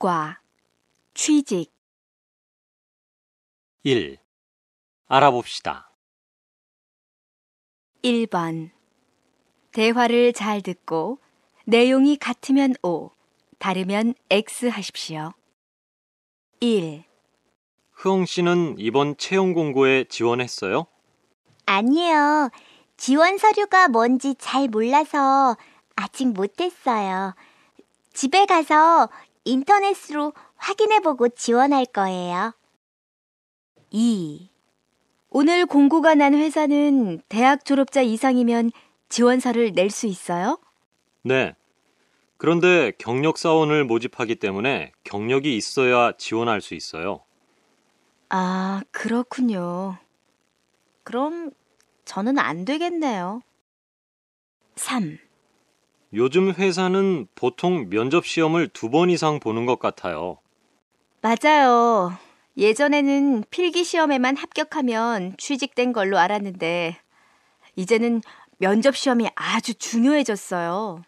교과, 취직. 1. 알아봅시다. 1번. 대화를 잘 듣고 내용이 같으면 O, 다르면 X 하십시오. 1. 흐엉 씨는 이번 채용 공고에 지원했어요? 아니요. 지원 서류가 뭔지 잘 몰라서 아직 못했어요. 집에 가서 인터넷으로 확인해보고 지원할 거예요. 2. 오늘 공고가 난 회사는 대학 졸업자 이상이면 지원서를 낼 수 있어요? 네. 그런데 경력사원을 모집하기 때문에 경력이 있어야 지원할 수 있어요. 아, 그렇군요. 그럼 저는 안 되겠네요. 3. 요즘 회사는 보통 면접 시험을 2번 이상 보는 것 같아요. 맞아요. 예전에는 필기 시험에만 합격하면 취직된 걸로 알았는데 이제는 면접 시험이 아주 중요해졌어요.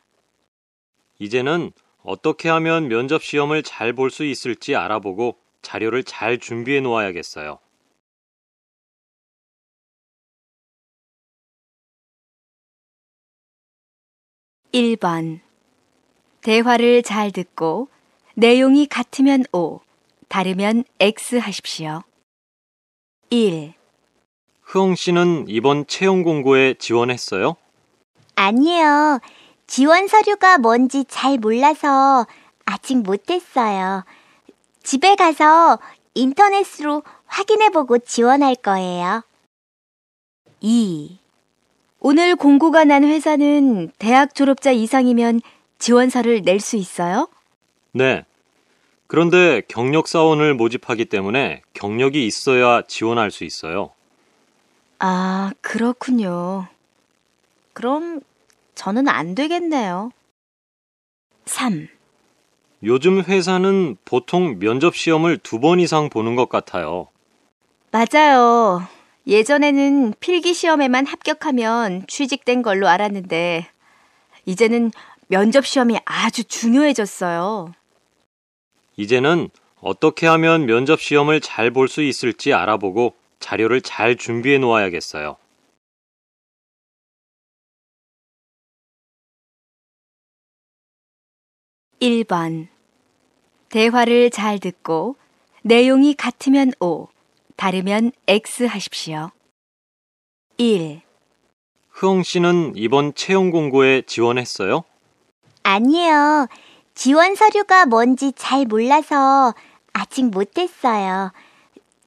이제는 어떻게 하면 면접 시험을 잘 볼 수 있을지 알아보고 자료를 잘 준비해 놓아야겠어요. 1번. 대화를 잘 듣고 내용이 같으면 O, 다르면 X 하십시오. 1. 흐엉 씨는 이번 채용 공고에 지원했어요? 아니요. 지원 서류가 뭔지 잘 몰라서 아직 못했어요. 집에 가서 인터넷으로 확인해보고 지원할 거예요. 2. 오늘 공고가 난 회사는 대학 졸업자 이상이면 지원서를 낼 수 있어요? 네. 그런데 경력사원을 모집하기 때문에 경력이 있어야 지원할 수 있어요. 아, 그렇군요. 그럼 저는 안 되겠네요. 3. 요즘 회사는 보통 면접 시험을 2번 이상 보는 것 같아요. 맞아요. 예전에는 필기 시험에만 합격하면 취직된 걸로 알았는데 이제는 면접 시험이 아주 중요해졌어요. 이제는 어떻게 하면 면접 시험을 잘 볼 수 있을지 알아보고 자료를 잘 준비해 놓아야겠어요. 1번. 대화를 잘 듣고 내용이 같으면 O, 다르면 X 하십시오. 1. 흐엉 씨는 이번 채용 공고에 지원했어요? 아니요. 지원 서류가 뭔지 잘 몰라서 아직 못했어요.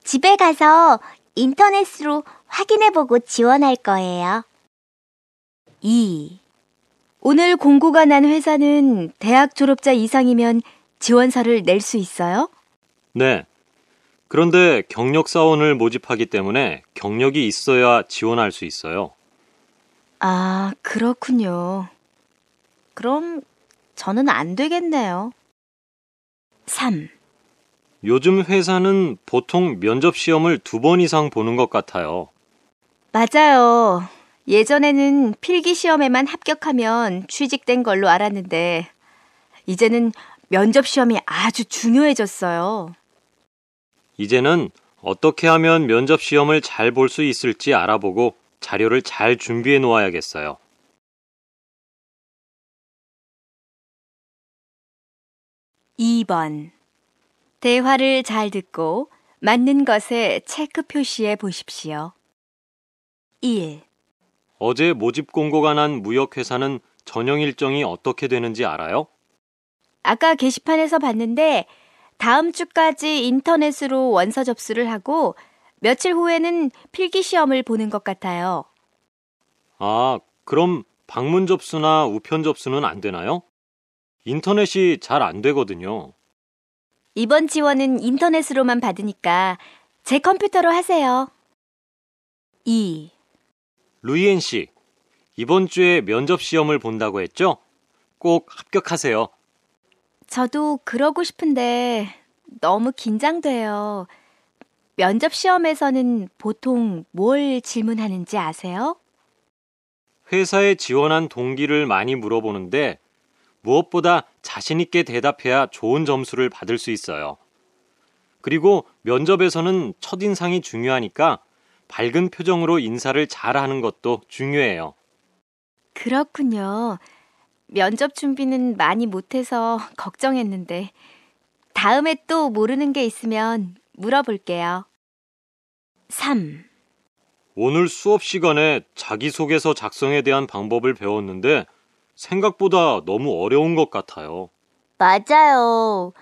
집에 가서 인터넷으로 확인해보고 지원할 거예요. 2. 오늘 공고가 난 회사는 대학 졸업자 이상이면 지원서를 낼 수 있어요? 네. 그런데 경력사원을 모집하기 때문에 경력이 있어야 지원할 수 있어요. 아, 그렇군요. 그럼 저는 안 되겠네요. 3. 요즘 회사는 보통 면접 시험을 2번 이상 보는 것 같아요. 맞아요. 예전에는 필기 시험에만 합격하면 취직된 걸로 알았는데 이제는 면접 시험이 아주 중요해졌어요. 이제는 어떻게 하면 면접 시험을 잘 볼 수 있을지 알아보고 자료를 잘 준비해 놓아야겠어요. 2번. 대화를 잘 듣고 맞는 것에 체크 표시해 보십시오. 1. 어제 모집 공고가 난 무역회사는 전형 일정이 어떻게 되는지 알아요? 아까 게시판에서 봤는데 다음 주까지 인터넷으로 원서 접수를 하고 며칠 후에는 필기 시험을 보는 것 같아요. 아, 그럼 방문 접수나 우편 접수는 안 되나요? 인터넷이 잘 안 되거든요. 이번 지원은 인터넷으로만 받으니까 제 컴퓨터로 하세요. 2. 루이엔 씨, 이번 주에 면접 시험을 본다고 했죠? 꼭 합격하세요. 저도 그러고 싶은데 너무 긴장돼요. 면접 시험에서는 보통 뭘 질문하는지 아세요? 회사에 지원한 동기를 많이 물어보는데 무엇보다 자신 있게 대답해야 좋은 점수를 받을 수 있어요. 그리고 면접에서는 첫인상이 중요하니까 밝은 표정으로 인사를 잘 하는 것도 중요해요. 그렇군요. 면접 준비는 많이 못해서 걱정했는데 다음에 또 모르는 게 있으면 물어볼게요. 3. 오늘 수업 시간에 자기소개서 작성에 대한 방법을 배웠는데 생각보다 너무 어려운 것 같아요. 맞아요.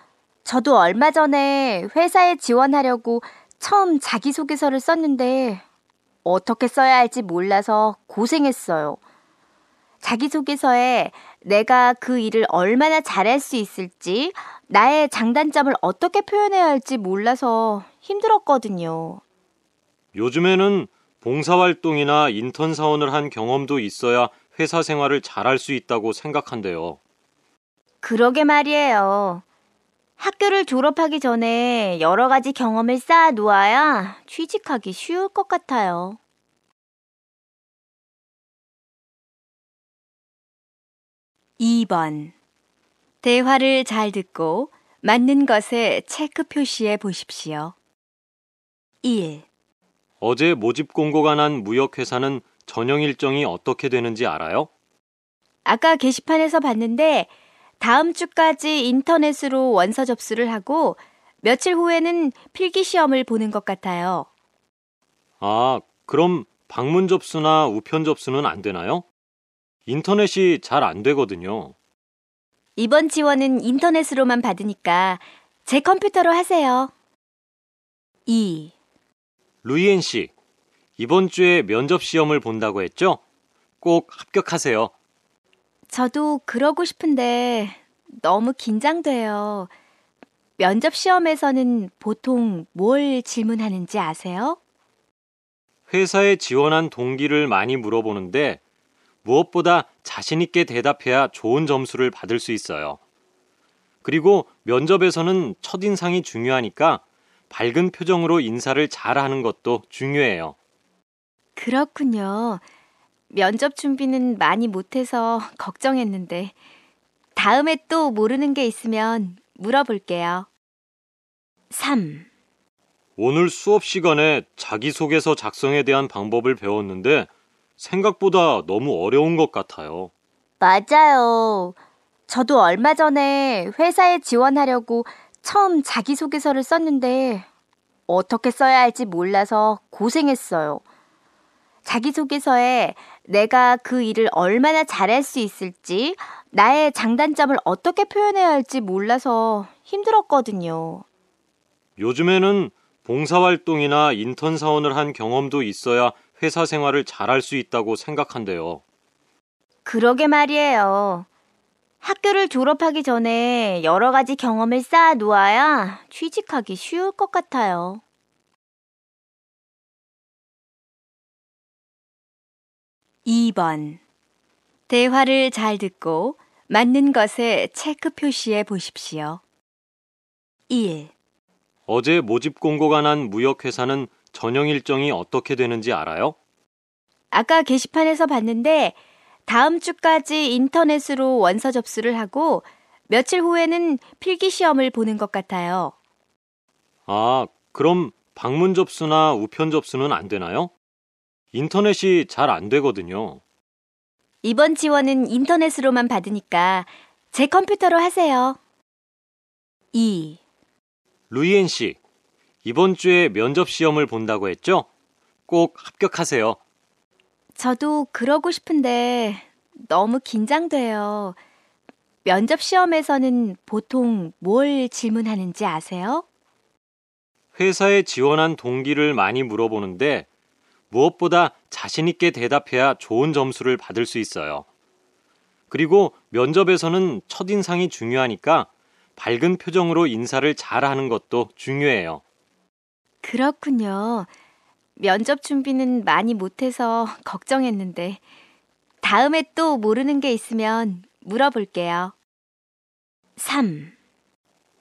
저도 얼마 전에 회사에 지원하려고 처음 자기소개서를 썼는데 어떻게 써야 할지 몰라서 고생했어요. 자기소개서에 내가 그 일을 얼마나 잘할 수 있을지, 나의 장단점을 어떻게 표현해야 할지 몰라서 힘들었거든요. 요즘에는 봉사활동이나 인턴 사원을 한 경험도 있어야 회사 생활을 잘할 수 있다고 생각한대요. 그러게 말이에요. 학교를 졸업하기 전에 여러 가지 경험을 쌓아 놓아야 취직하기 쉬울 것 같아요. 2번. 대화를 잘 듣고 맞는 것에 체크 표시해 보십시오. 1. 어제 모집 공고가 난 무역회사는 전형 일정이 어떻게 되는지 알아요? 아까 게시판에서 봤는데 다음 주까지 인터넷으로 원서 접수를 하고 며칠 후에는 필기 시험을 보는 것 같아요. 아, 그럼 방문 접수나 우편 접수는 안 되나요? 인터넷이 잘 안 되거든요. 이번 지원은 인터넷으로만 받으니까 제 컴퓨터로 하세요. 2. 루이엔 씨, 이번 주에 면접 시험을 본다고 했죠? 꼭 합격하세요. 저도 그러고 싶은데 너무 긴장돼요. 면접 시험에서는 보통 뭘 질문하는지 아세요? 회사에 지원한 동기를 많이 물어보는데 무엇보다 자신 있게 대답해야 좋은 점수를 받을 수 있어요. 그리고 면접에서는 첫인상이 중요하니까 밝은 표정으로 인사를 잘 하는 것도 중요해요. 그렇군요. 면접 준비는 많이 못해서 걱정했는데 다음에 또 모르는 게 있으면 물어볼게요. 3. 오늘 수업 시간에 자기소개서 작성에 대한 방법을 배웠는데 생각보다 너무 어려운 것 같아요. 맞아요. 저도 얼마 전에 회사에 지원하려고 처음 자기소개서를 썼는데 어떻게 써야 할지 몰라서 고생했어요. 자기소개서에 내가 그 일을 얼마나 잘할 수 있을지, 나의 장단점을 어떻게 표현해야 할지 몰라서 힘들었거든요. 요즘에는 봉사활동이나 인턴 사원을 한 경험도 있어야 회사 생활을 잘할 수 있다고 생각한대요. 그러게 말이에요. 학교를 졸업하기 전에 여러 가지 경험을 쌓아 놓아야 취직하기 쉬울 것 같아요. 2번. 대화를 잘 듣고 맞는 것에 체크 표시해 보십시오. 1. 어제 모집 공고가 난 무역회사는 전형 일정이 어떻게 되는지 알아요? 아까 게시판에서 봤는데 다음 주까지 인터넷으로 원서 접수를 하고 며칠 후에는 필기 시험을 보는 것 같아요. 아, 그럼 방문 접수나 우편 접수는 안 되나요? 인터넷이 잘 안 되거든요. 이번 지원은 인터넷으로만 받으니까 제 컴퓨터로 하세요. 2. 루이엔 씨, 이번 주에 면접 시험을 본다고 했죠? 꼭 합격하세요. 저도 그러고 싶은데 너무 긴장돼요. 면접 시험에서는 보통 뭘 질문하는지 아세요? 회사에 지원한 동기를 많이 물어보는데 무엇보다 자신 있게 대답해야 좋은 점수를 받을 수 있어요. 그리고 면접에서는 첫인상이 중요하니까 밝은 표정으로 인사를 잘 하는 것도 중요해요. 그렇군요. 면접 준비는 많이 못해서 걱정했는데 다음에 또 모르는 게 있으면 물어볼게요. 3.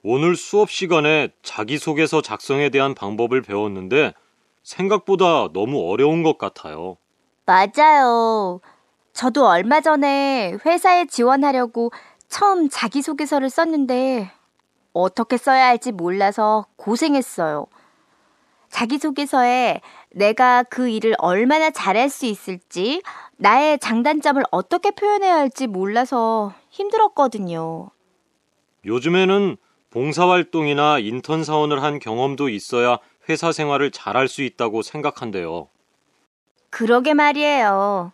오늘 수업 시간에 자기소개서 작성에 대한 방법을 배웠는데 생각보다 너무 어려운 것 같아요. 맞아요. 저도 얼마 전에 회사에 지원하려고 처음 자기소개서를 썼는데 어떻게 써야 할지 몰라서 고생했어요. 자기소개서에 내가 그 일을 얼마나 잘할 수 있을지, 나의 장단점을 어떻게 표현해야 할지 몰라서 힘들었거든요. 요즘에는 봉사활동이나 인턴 사원을 한 경험도 있어야 회사 생활을 잘할 수 있다고 생각한대요. 그러게 말이에요.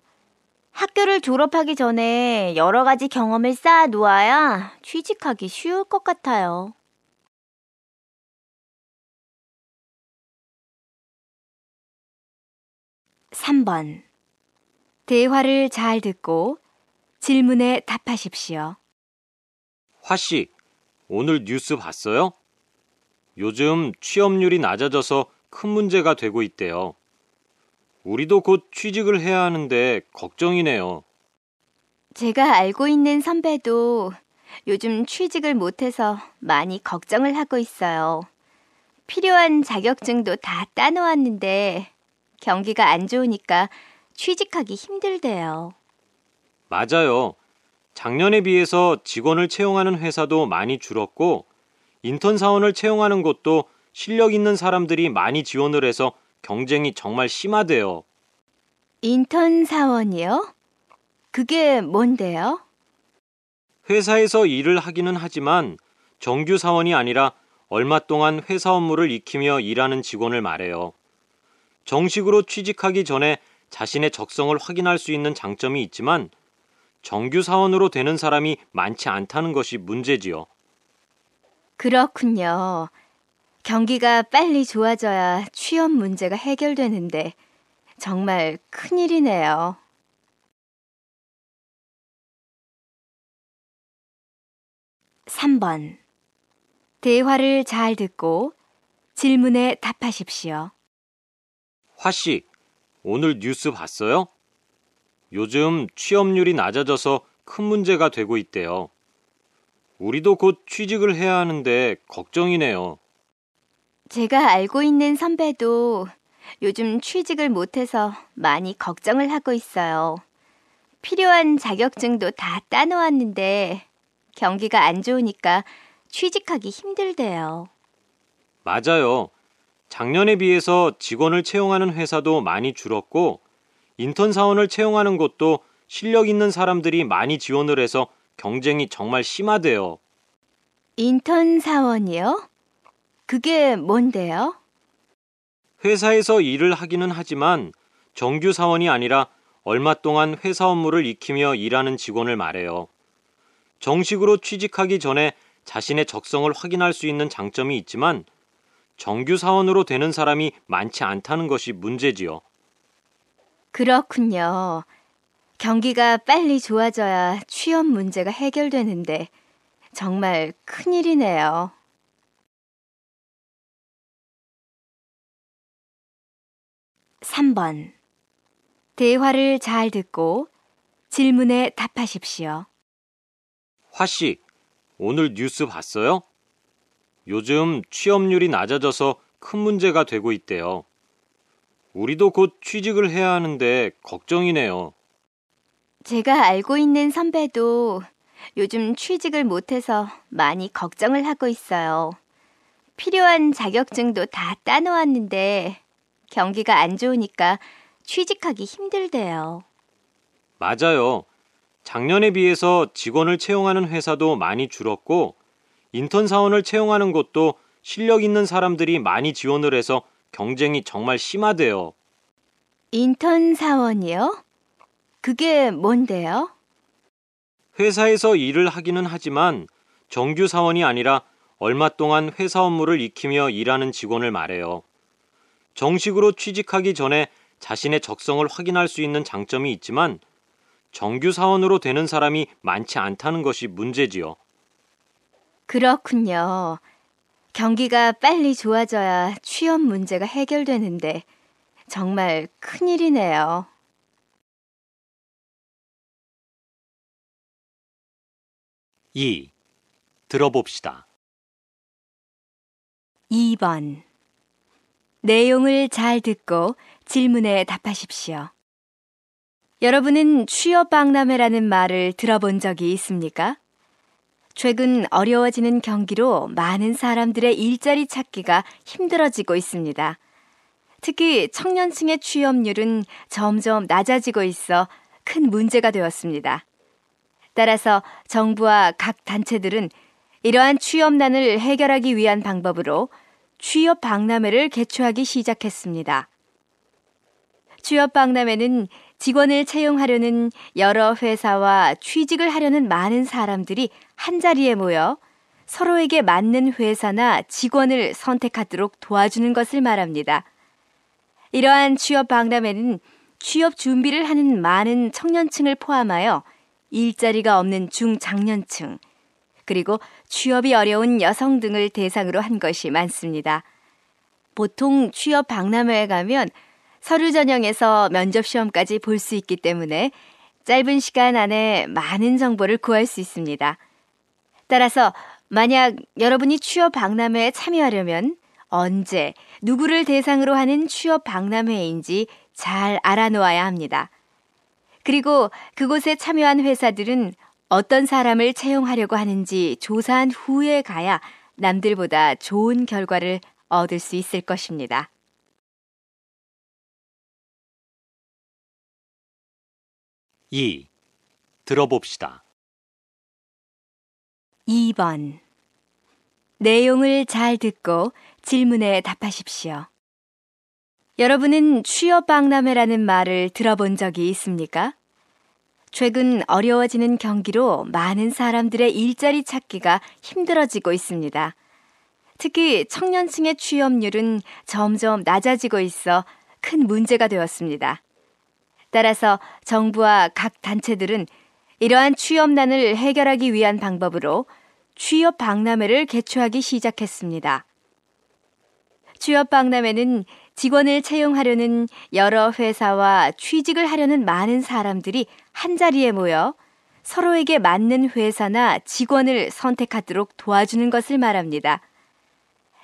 학교를 졸업하기 전에 여러 가지 경험을 쌓아 놓아야 취직하기 쉬울 것 같아요. (3번) 대화를 잘 듣고 질문에 답하십시오. 화씨, 오늘 뉴스 봤어요? 요즘 취업률이 낮아져서 큰 문제가 되고 있대요. 우리도 곧 취직을 해야 하는데 걱정이네요. 제가 알고 있는 선배도 요즘 취직을 못해서 많이 걱정을 하고 있어요. 필요한 자격증도 다 따놓았는데 경기가 안 좋으니까 취직하기 힘들대요. 맞아요. 작년에 비해서 직원을 채용하는 회사도 많이 줄었고 인턴 사원을 채용하는 곳도 실력 있는 사람들이 많이 지원을 해서 경쟁이 정말 심하대요. 인턴 사원이요? 그게 뭔데요? 회사에서 일을 하기는 하지만 정규 사원이 아니라 얼마 동안 회사 업무를 익히며 일하는 직원을 말해요. 정식으로 취직하기 전에 자신의 적성을 확인할 수 있는 장점이 있지만 정규 사원으로 되는 사람이 많지 않다는 것이 문제지요. 그렇군요. 경기가 빨리 좋아져야 취업 문제가 해결되는데 정말 큰일이네요. (3번) 대화를 잘 듣고 질문에 답하십시오. 화씨, 오늘 뉴스 봤어요? 요즘 취업률이 낮아져서 큰 문제가 되고 있대요. 우리도 곧 취직을 해야 하는데 걱정이네요. 제가 알고 있는 선배도 요즘 취직을 못해서 많이 걱정을 하고 있어요. 필요한 자격증도 다 따놓았는데 경기가 안 좋으니까 취직하기 힘들대요. 맞아요. 작년에 비해서 직원을 채용하는 회사도 많이 줄었고 인턴 사원을 채용하는 곳도 실력 있는 사람들이 많이 지원을 해서 경쟁이 정말 심하대요. 인턴 사원이요? 그게 뭔데요? 회사에서 일을 하기는 하지만 정규 사원이 아니라 얼마 동안 회사 업무를 익히며 일하는 직원을 말해요. 정식으로 취직하기 전에 자신의 적성을 확인할 수 있는 장점이 있지만 정규 사원으로 되는 사람이 많지 않다는 것이 문제지요. 그렇군요. 경기가 빨리 좋아져야 취업 문제가 해결되는데 정말 큰일이네요. (3번) 대화를 잘 듣고 질문에 답하십시오. 화씨, 오늘 뉴스 봤어요? 요즘 취업률이 낮아져서 큰 문제가 되고 있대요. 우리도 곧 취직을 해야 하는데 걱정이네요. 제가 알고 있는 선배도 요즘 취직을 못해서 많이 걱정을 하고 있어요. 필요한 자격증도 다 따놓았는데 경기가 안 좋으니까 취직하기 힘들대요. 맞아요. 작년에 비해서 직원을 채용하는 회사도 많이 줄었고 인턴 사원을 채용하는 곳도 실력 있는 사람들이 많이 지원을 해서 경쟁이 정말 심하대요. 인턴 사원이요? 그게 뭔데요? 회사에서 일을 하기는 하지만 정규 사원이 아니라 얼마 동안 회사 업무를 익히며 일하는 직원을 말해요. 정식으로 취직하기 전에 자신의 적성을 확인할 수 있는 장점이 있지만 정규 사원으로 되는 사람이 많지 않다는 것이 문제지요. 그렇군요. 경기가 빨리 좋아져야 취업 문제가 해결되는데 정말 큰일이네요. (2) 들어봅시다. 2번. 내용을 잘 듣고 질문에 답하십시오. 여러분은 취업박람회라는 말을 들어본 적이 있습니까? 최근 어려워지는 경기로 많은 사람들의 일자리 찾기가 힘들어지고 있습니다. 특히 청년층의 취업률은 점점 낮아지고 있어 큰 문제가 되었습니다. 따라서 정부와 각 단체들은 이러한 취업난을 해결하기 위한 방법으로 취업 박람회를 개최하기 시작했습니다. 취업 박람회는 직원을 채용하려는 여러 회사와 취직을 하려는 많은 사람들이 한자리에 모여 서로에게 맞는 회사나 직원을 선택하도록 도와주는 것을 말합니다. 이러한 취업 박람회는 취업 준비를 하는 많은 청년층을 포함하여 일자리가 없는 중장년층, 그리고 취업이 어려운 여성 등을 대상으로 한 것이 많습니다. 보통 취업 박람회에 가면 서류 전형에서 면접 시험까지 볼 수 있기 때문에 짧은 시간 안에 많은 정보를 구할 수 있습니다. 따라서 만약 여러분이 취업 박람회에 참여하려면 언제, 누구를 대상으로 하는 취업 박람회인지 잘 알아놓아야 합니다. 그리고 그곳에 참여한 회사들은 어떤 사람을 채용하려고 하는지 조사한 후에 가야 남들보다 좋은 결과를 얻을 수 있을 것입니다. 2. 들어봅시다. 2번. 내용을 잘 듣고 질문에 답하십시오. 여러분은 취업 박람회라는 말을 들어본 적이 있습니까? 최근 어려워지는 경기로 많은 사람들의 일자리 찾기가 힘들어지고 있습니다. 특히 청년층의 취업률은 점점 낮아지고 있어 큰 문제가 되었습니다. 따라서 정부와 각 단체들은 이러한 취업난을 해결하기 위한 방법으로 취업 박람회를 개최하기 시작했습니다. 취업 박람회는 직원을 채용하려는 여러 회사와 취직을 하려는 많은 사람들이 한자리에 모여 서로에게 맞는 회사나 직원을 선택하도록 도와주는 것을 말합니다.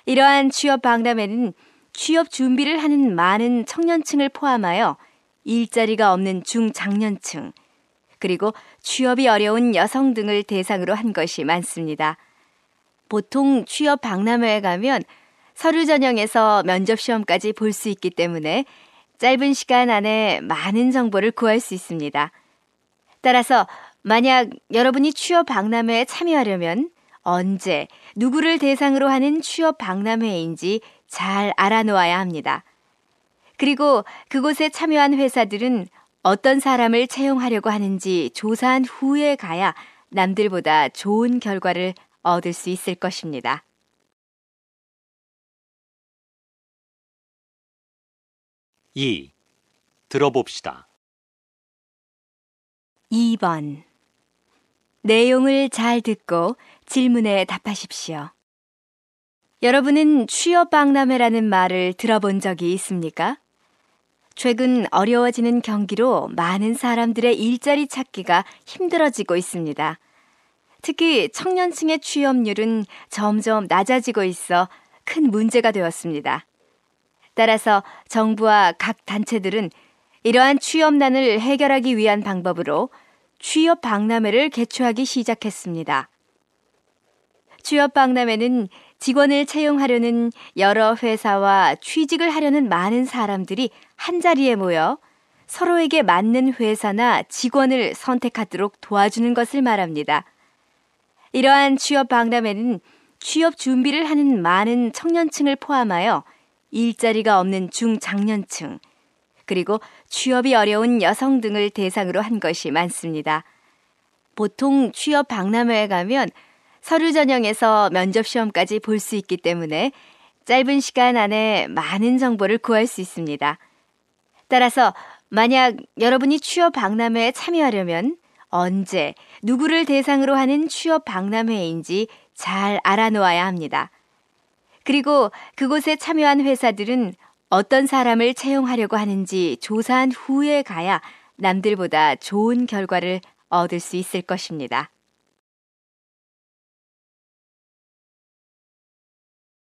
이러한 취업 박람회는 취업 준비를 하는 많은 청년층을 포함하여 일자리가 없는 중장년층, 그리고 취업이 어려운 여성 등을 대상으로 한 것이 많습니다. 보통 취업 박람회에 가면 서류 전형에서 면접 시험까지 볼 수 있기 때문에 짧은 시간 안에 많은 정보를 구할 수 있습니다. 따라서 만약 여러분이 취업 박람회에 참여하려면 언제, 누구를 대상으로 하는 취업 박람회인지 잘 알아놓아야 합니다. 그리고 그곳에 참여한 회사들은 어떤 사람을 채용하려고 하는지 조사한 후에 가야 남들보다 좋은 결과를 얻을 수 있을 것입니다. 2. 들어봅시다. 2번. 내용을 잘 듣고 질문에 답하십시오. 여러분은 취업 박람회라는 말을 들어본 적이 있습니까? 최근 어려워지는 경기로 많은 사람들의 일자리 찾기가 힘들어지고 있습니다. 특히 청년층의 취업률은 점점 낮아지고 있어 큰 문제가 되었습니다. 따라서 정부와 각 단체들은 이러한 취업난을 해결하기 위한 방법으로 취업 박람회를 개최하기 시작했습니다. 취업 박람회는 직원을 채용하려는 여러 회사와 취직을 하려는 많은 사람들이 한자리에 모여 서로에게 맞는 회사나 직원을 선택하도록 도와주는 것을 말합니다. 이러한 취업 박람회는 취업 준비를 하는 많은 청년층을 포함하여 일자리가 없는 중장년층, 그리고 취업이 어려운 여성 등을 대상으로 한 것이 많습니다. 보통 취업 박람회에 가면 서류 전형에서 면접 시험까지 볼 수 있기 때문에 짧은 시간 안에 많은 정보를 구할 수 있습니다. 따라서 만약 여러분이 취업 박람회에 참여하려면 언제, 누구를 대상으로 하는 취업 박람회인지 잘 알아놓아야 합니다. 그리고 그곳에 참여한 회사들은 어떤 사람을 채용하려고 하는지 조사한 후에 가야 남들보다 좋은 결과를 얻을 수 있을 것입니다.